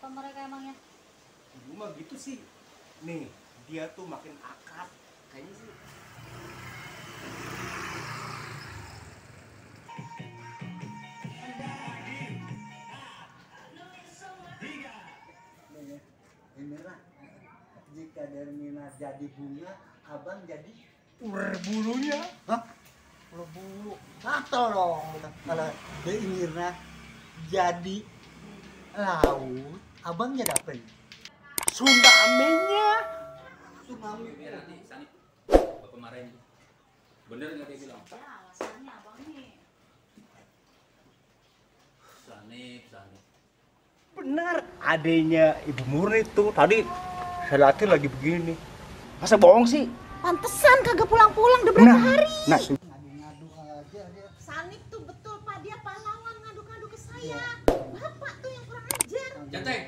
Apa mereka emangnya? Ibu mah gitu sih. Nih, dia tuh makin akrab. Kayaknya sih. Inilah, jika Dermina jadi bunga, abang jadi Berbulunya. hah? Berbulu. Atau dong. Kalau Dermina jadi laut, abang jadi apa ini? Tsunami-nya. Tsunami. Biar nanti Sanip bapak marahin tuh. Bener nggak dia bilang? Ya alasannya abang nih. Sanip. Benar, adenya Ibu Murni tuh tadi saya liatin lagi begini. Masa bohong sih? Pantesan kagak pulang-pulang udah berapa hari. Nah, Ngadu-ngadu aja dia. Sanip tuh betul Pak, dia pahlawan ngadu-ngadu ke saya. Bapak tuh yang kurang ajar. Janteng,